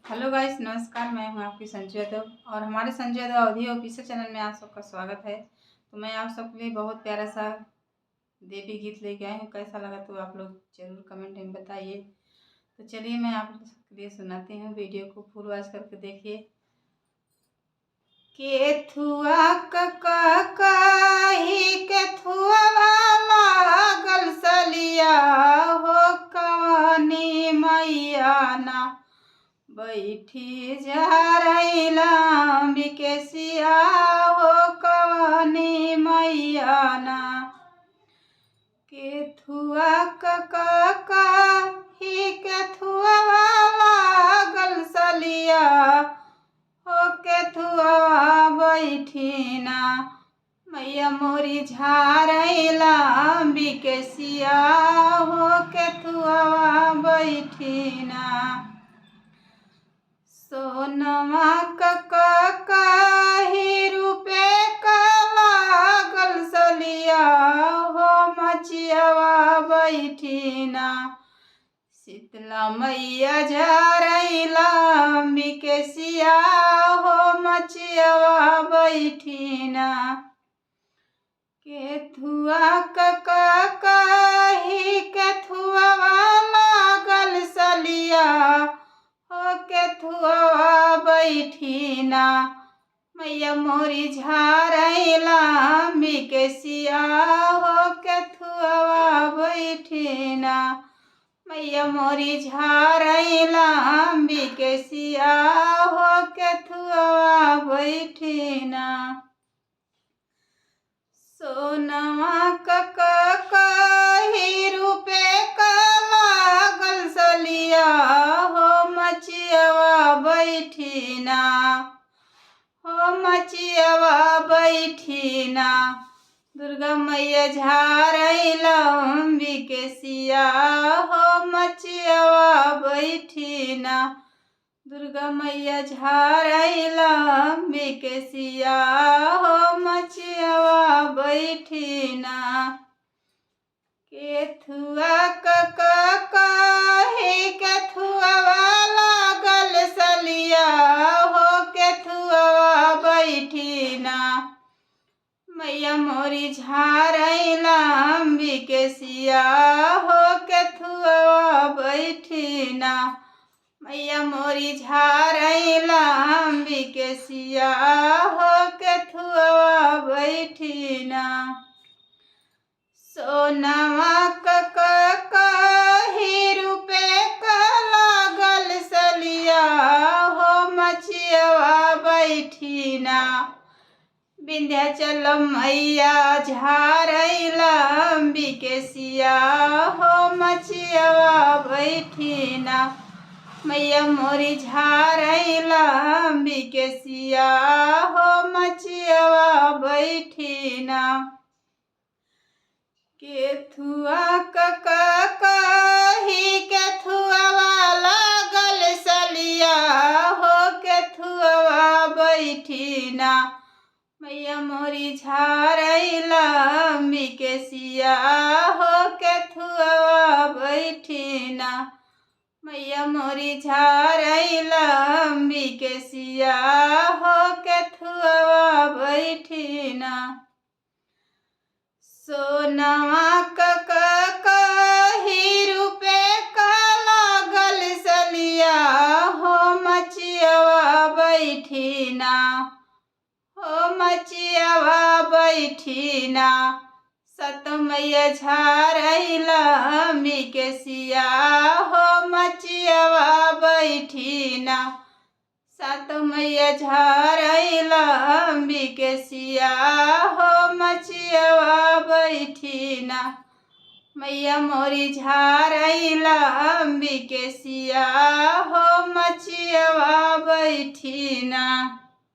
Hello guys, नमस्कार। मैं हूं आपकी संजय यादव और हमारे संजय यादव अवधी ऑफिशियल चैनल में आप सबका स्वागत है। तो मैं आप सबके लिए बहुत प्यारा सा देवी गीत लेके आई हूँ। कैसा लगा तो आप लोग जरूर कमेंट में बताइए। तो चलिए मैं आप सबके लिए सुनाती हूँ। वीडियो को फुल वॉच करके देखिए। केथुआ ककाही केथुआ लागल सलिया हो कवानी मैया ना बैठी जरैला बिकेसिया हो कवानी मैया ना केथुआ ककाही केथुआ लागल सलिया हो केथुआ बैठी ना मैया मोरी झारैला बिकेसिया हो केथुआ बैठी ना सोनमा ककाही रूपे लागल सलिया हो मचियावा बैठी ना शीतला मैया झरैला बिकेसिया हो मचियावा बैठी ना केथुआ ककाही केथुआ लागल सलिया हो केथुआ बैठी ना मैया मोरी झारैला बिकेसिया हो केथुआ बैठी ना मैया मोरी झारैला बिकेसिया हो केथुआ बैठी ना सोनमा ककाही रूपे लागल सलिया हो मचियावा बैठी ना हो मचियावा बैठी ना दुर्गा मैया झारैला बिकेसिया हो मचियावा बैठी ना दुर्गा मैया झारैला बिकेसिया हो मचियावा बैठी ना केथुआ ककाही केथुआ लागल सलिया हो केथुआ बैठी ना मैया मोरी झारैला बिकेसिया हो केथुआ बैठी ना मैया मोरी झारैला बिकेसिया हो केथुआ बैठी ना सोनमा ककाही रूपे लागल सलिया हो मचियावा बैठी ना विंध्याचल मैया झारैला बिकेसिया हो मचियावा बैठी ना मैया मोरी झारैला बिकेसिया हो मचियावा बैठी ना केथुआ ककाही केथुआ लागल सलिया हो केथुआ बैठी ना मैया मोरी झारैला बिकेसिया हो केथुआ बैठी ना मैया मोरी झारैला बिकेसिया हो केथुआ बैठी ना सोनमा ककाही रूपे लागल सलिया हो मचियावा बैठी ना हो मचियावा बैठी ना सत मैया झारैला बिकेसिया हो मचियावा बैठी ना सात मैया झारैला बिकेसिया हो मचियावा बैठी ना मैया मोरी झारैला बिकेसिया हो मचियावा बैठी ना।